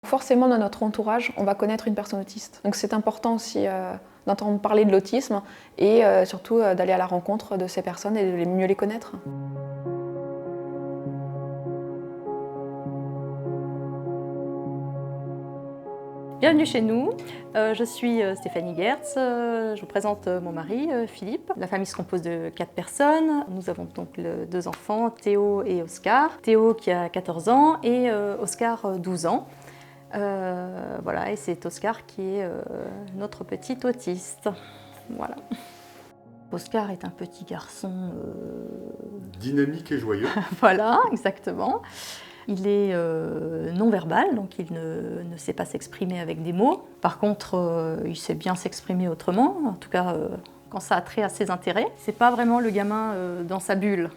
Forcément, dans notre entourage, on va connaître une personne autiste. Donc c'est important aussi d'entendre parler de l'autisme et surtout d'aller à la rencontre de ces personnes et de mieux les connaître. Bienvenue chez nous, je suis Stéphanie Gertz, je vous présente mon mari Philippe. La famille se compose de 4 personnes, nous avons donc 2 enfants, Théo et Oscar. Théo qui a 14 ans et Oscar 12 ans. Voilà, et c'est Oscar qui est notre petit autiste. Voilà. Oscar est un petit garçon dynamique et joyeux. Voilà, exactement. Il est non-verbal, donc il ne sait pas s'exprimer avec des mots. Par contre, il sait bien s'exprimer autrement, en tout cas quand ça a trait à ses intérêts. C'est pas vraiment le gamin dans sa bulle.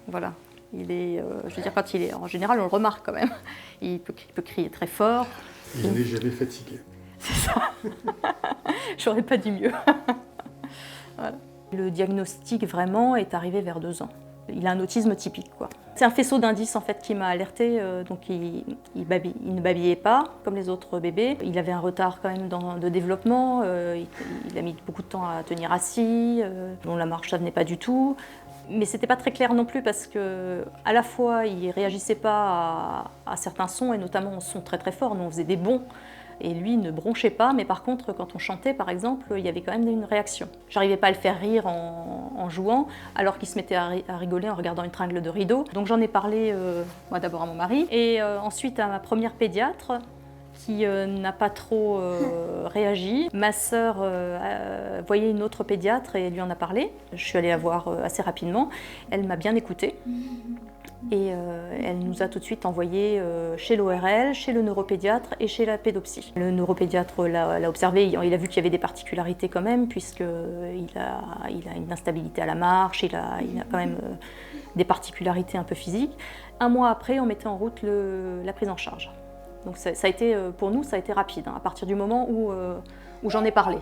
Voilà. Il est, je veux dire, quand il est, en général, on le remarque quand même. Il peut crier très fort. Il n'est jamais fatigué. C'est ça. J'aurais pas dit mieux. Voilà. Le diagnostic vraiment est arrivé vers 2 ans. Il a un autisme typique, quoi. C'est un faisceau d'indices en fait qui m'a alertée. Donc il ne babillait pas comme les autres bébés. Il avait un retard quand même de développement. Il a mis beaucoup de temps à tenir assis. La marche ça venait pas du tout. Mais c'était pas très clair non plus parce que à la fois il réagissait pas à certains sons et notamment aux sons très très forts. Nous on faisait des bonds. Et lui ne bronchait pas, mais par contre, quand on chantait, par exemple, il y avait quand même une réaction. J'arrivais pas à le faire rire en jouant, alors qu'il se mettait à rigoler en regardant une tringle de rideau. Donc j'en ai parlé, moi d'abord à mon mari, et ensuite à ma première pédiatre, qui n'a pas trop réagi. Ma sœur voyait une autre pédiatre et lui en a parlé. Je suis allée la voir assez rapidement. Elle m'a bien écoutée. Et elle nous a tout de suite envoyés chez l'ORL, chez le neuropédiatre et chez la pédopsie. Le neuropédiatre l'a observé, il a vu qu'il y avait des particularités quand même, puisqu'il a une instabilité à la marche, il a quand même des particularités un peu physiques. 1 mois après, on mettait en route la prise en charge. Donc ça a été, pour nous, ça a été rapide, hein, à partir du moment où j'en ai parlé.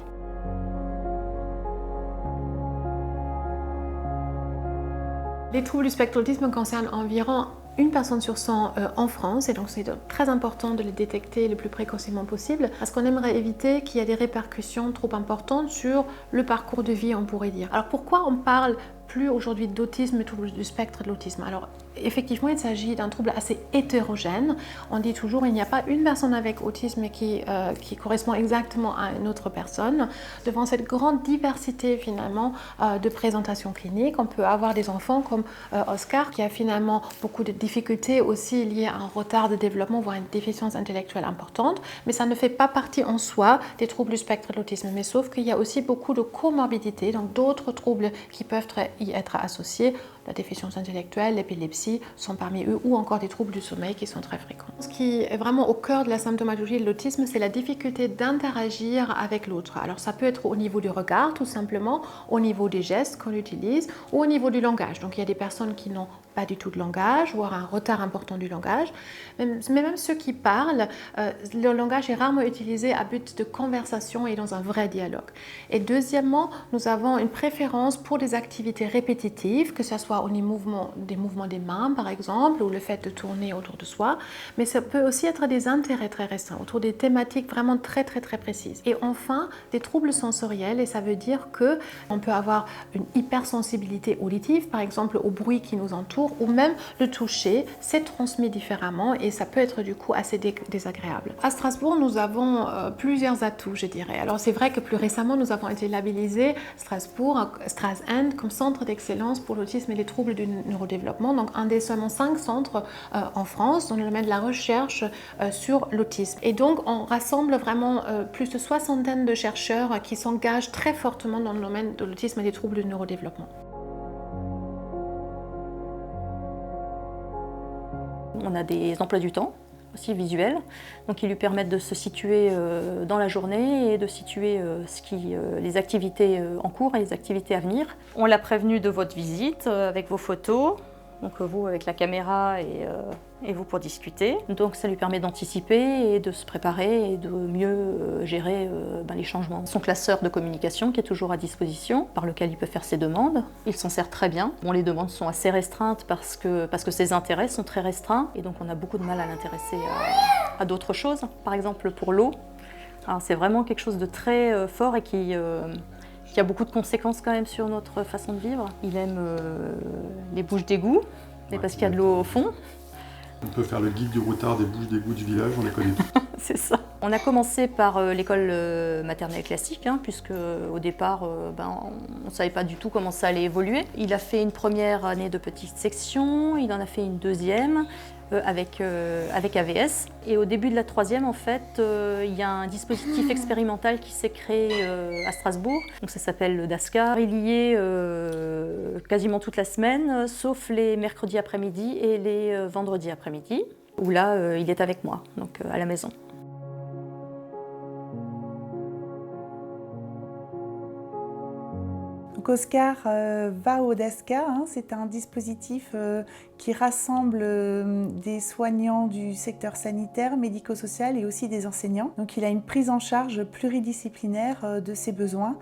Les troubles du spectre autisme concernent environ 1 personne sur 100 en France et donc c'est très important de les détecter le plus précocement possible parce qu'on aimerait éviter qu'il y ait des répercussions trop importantes sur le parcours de vie, on pourrait dire. Alors pourquoi on parle plus aujourd'hui d'autisme et troubles du spectre de l'autisme? Alors effectivement il s'agit d'un trouble assez hétérogène. On dit toujours il n'y a pas une personne avec autisme qui correspond exactement à une autre personne. Devant cette grande diversité finalement de présentation clinique, on peut avoir des enfants comme Oscar qui a finalement beaucoup de difficultés aussi liées à un retard de développement, voire une déficience intellectuelle importante, mais ça ne fait pas partie en soi des troubles du spectre de l'autisme. Mais sauf qu'il y a aussi beaucoup de comorbidités, donc d'autres troubles qui peuvent y être associés. La déficience intellectuelle, l'épilepsie sont parmi eux, ou encore des troubles du sommeil qui sont très fréquents. Ce qui est vraiment au cœur de la symptomatologie de l'autisme, c'est la difficulté d'interagir avec l'autre. Alors ça peut être au niveau du regard, tout simplement, au niveau des gestes qu'on utilise, ou au niveau du langage. Donc il y a des personnes qui n'ont pas du tout de langage, voire un retard important du langage. Mais même ceux qui parlent, leur langage est rarement utilisé à but de conversation et dans un vrai dialogue. Et deuxièmement, nous avons une préférence pour des activités répétitives, que ce soit des mouvements des mains par exemple, ou le fait de tourner autour de soi, mais ça peut aussi être des intérêts très restreints, autour des thématiques vraiment très précises. Et enfin, des troubles sensoriels, et ça veut dire qu'on peut avoir une hypersensibilité auditive, par exemple au bruit qui nous entoure, ou même le toucher, c'est transmis différemment et ça peut être du coup assez désagréable. À Strasbourg, nous avons plusieurs atouts, je dirais. Alors c'est vrai que plus récemment, nous avons été labellisés Strasbourg, Stras-End, comme centre d'excellence pour l'autisme et les troubles du neurodéveloppement, donc un des seulement 5 centres en France dans le domaine de la recherche sur l'autisme. Et donc on rassemble vraiment plus de 60 de chercheurs qui s'engagent très fortement dans le domaine de l'autisme et des troubles du neurodéveloppement. On a des emplois du temps aussi visuels, donc qui lui permettent de se situer dans la journée et de situer les activités en cours et les activités à venir. On l'a prévenu de votre visite avec vos photos. donc vous avec la caméra et vous pour discuter. Donc ça lui permet d'anticiper et de se préparer et de mieux gérer les changements. Son classeur de communication qui est toujours à disposition, par lequel il peut faire ses demandes. Il s'en sert très bien. Bon, les demandes sont assez restreintes parce que ses intérêts sont très restreints et donc on a beaucoup de mal à l'intéresser à d'autres choses. Par exemple pour l'eau, c'est vraiment quelque chose de très fort et qui a beaucoup de conséquences quand même sur notre façon de vivre. Il aime les bouches d'égout, mais parce qu'il y a de l'eau au fond. On peut faire le guide du routard des bouches d'égout du village, on les connaît tous. C'est ça. On a commencé par l'école maternelle classique, puisque au départ, on ne savait pas du tout comment ça allait évoluer. Il a fait une première année de petite section, il en a fait une deuxième avec AVS. Et au début de la troisième, en fait, il y a un dispositif expérimental qui s'est créé à Strasbourg. Donc ça s'appelle le DASCA. Il y est quasiment toute la semaine, sauf les mercredis après-midi et les vendredis après-midi, où là, il est avec moi, donc à la maison. Donc Oscar va au DASCA, c'est un dispositif qui rassemble des soignants du secteur sanitaire, médico-social et aussi des enseignants. Donc il a une prise en charge pluridisciplinaire de ses besoins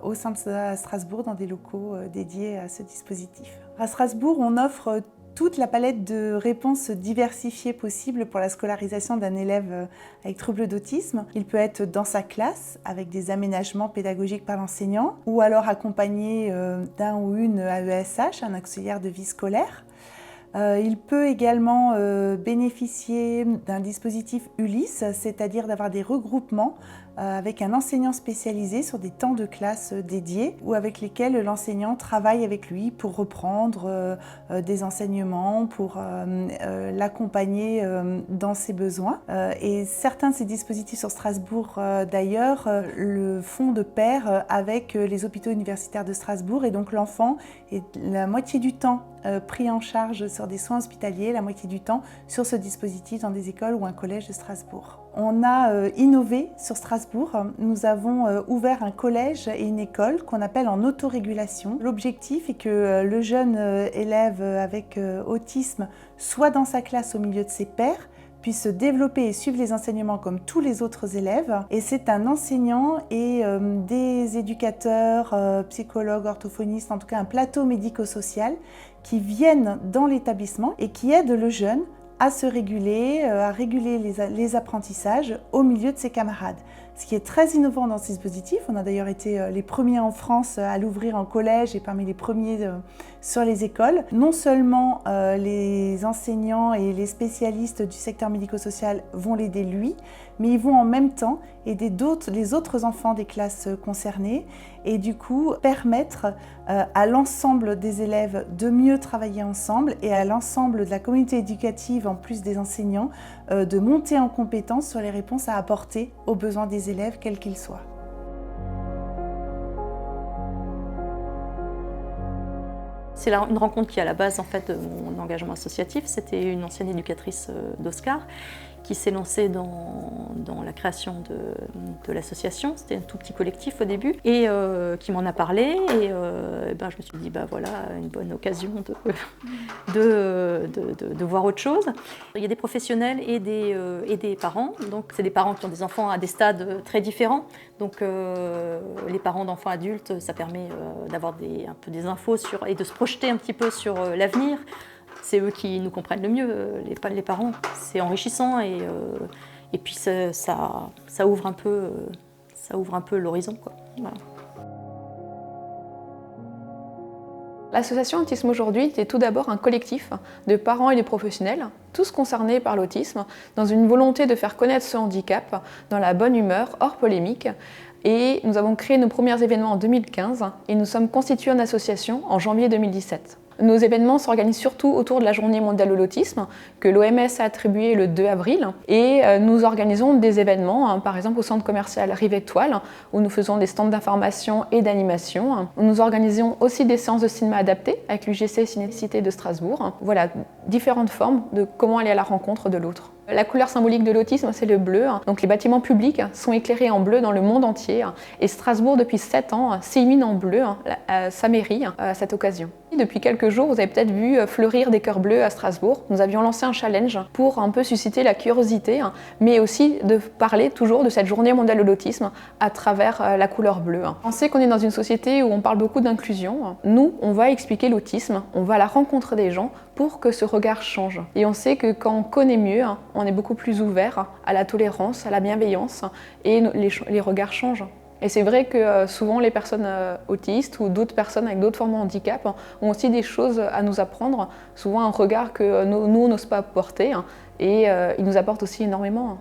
au sein de Strasbourg dans des locaux dédiés à ce dispositif. À Strasbourg, on offre toute la palette de réponses diversifiées possibles pour la scolarisation d'un élève avec trouble d'autisme. Il peut être dans sa classe avec des aménagements pédagogiques par l'enseignant ou alors accompagné d'un ou une AESH, un auxiliaire de vie scolaire. Il peut également bénéficier d'un dispositif ULIS, c'est-à-dire d'avoir des regroupements avec un enseignant spécialisé sur des temps de classe dédiés ou avec lesquels l'enseignant travaille avec lui pour reprendre des enseignements, pour l'accompagner dans ses besoins. Et certains de ces dispositifs sur Strasbourg, d'ailleurs, le font de pair avec les hôpitaux universitaires de Strasbourg et donc l'enfant est la moitié du temps pris en charge sur des soins hospitaliers, la moitié du temps sur ce dispositif dans des écoles ou un collège de Strasbourg. On a innové sur Strasbourg. Nous avons ouvert un collège et une école qu'on appelle en autorégulation. L'objectif est que le jeune élève avec autisme soit dans sa classe au milieu de ses pairs, puisse se développer et suivre les enseignements comme tous les autres élèves. Et c'est un enseignant et des éducateurs, psychologues, orthophonistes, en tout cas un plateau médico-social qui viennent dans l'établissement et qui aident le jeune à se réguler, à réguler les apprentissages au milieu de ses camarades. Ce qui est très innovant dans ce dispositif, on a d'ailleurs été les premiers en France à l'ouvrir en collège et parmi les premiers sur les écoles. Non seulement les enseignants et les spécialistes du secteur médico-social vont l'aider lui, mais ils vont en même temps aider les autres enfants des classes concernées et du coup permettre à l'ensemble des élèves de mieux travailler ensemble et à l'ensemble de la communauté éducative, en plus des enseignants, de monter en compétence sur les réponses à apporter aux besoins des élèves, quels qu'ils soient. C'est une rencontre qui est à la base en fait, de mon engagement associatif. C'était une ancienne éducatrice d'Oscar qui s'est lancée dans la création de l'association. C'était un tout petit collectif au début et qui m'en a parlé. Et je me suis dit, voilà, une bonne occasion de voir autre chose. Il y a des professionnels et des parents. Donc, c'est des parents qui ont des enfants à des stades très différents. Donc, les parents d'enfants adultes, ça permet d'avoir un peu des infos et de se projeter un petit peu sur l'avenir. C'est eux qui nous comprennent le mieux, les parents. C'est enrichissant et puis ça ouvre un peu l'horizon, quoi. Voilà. L'association Autisme Aujourd'hui est tout d'abord un collectif de parents et de professionnels, tous concernés par l'autisme, dans une volonté de faire connaître ce handicap dans la bonne humeur, hors polémique. Et nous avons créé nos premiers événements en 2015 et nous sommes constitués en association en janvier 2017. Nos événements s'organisent surtout autour de la Journée mondiale de l'autisme que l'OMS a attribuée le 2 avril et nous organisons des événements, par exemple au centre commercial Rive Étoile où nous faisons des stands d'information et d'animation. Nous organisons aussi des séances de cinéma adaptées avec l'UGC Cinécité de Strasbourg. Voilà, différentes formes de comment aller à la rencontre de l'autre. La couleur symbolique de l'autisme, c'est le bleu. Donc les bâtiments publics sont éclairés en bleu dans le monde entier. Et Strasbourg, depuis 7 ans, s'illumine en bleu sa mairie à cette occasion. Depuis quelques jours, vous avez peut-être vu fleurir des cœurs bleus à Strasbourg. Nous avions lancé un challenge pour un peu susciter la curiosité, mais aussi de parler toujours de cette journée mondiale de l'autisme à travers la couleur bleue. On sait qu'on est dans une société où on parle beaucoup d'inclusion. Nous, on va expliquer l'autisme, on va à la rencontre des gens pour que ce regard change. Et on sait que quand on connaît mieux, on est beaucoup plus ouvert à la tolérance, à la bienveillance, et les regards changent. Et c'est vrai que souvent les personnes autistes ou d'autres personnes avec d'autres formes de handicap ont aussi des choses à nous apprendre, souvent un regard que nous, on n'ose pas porter, et ils nous apportent aussi énormément.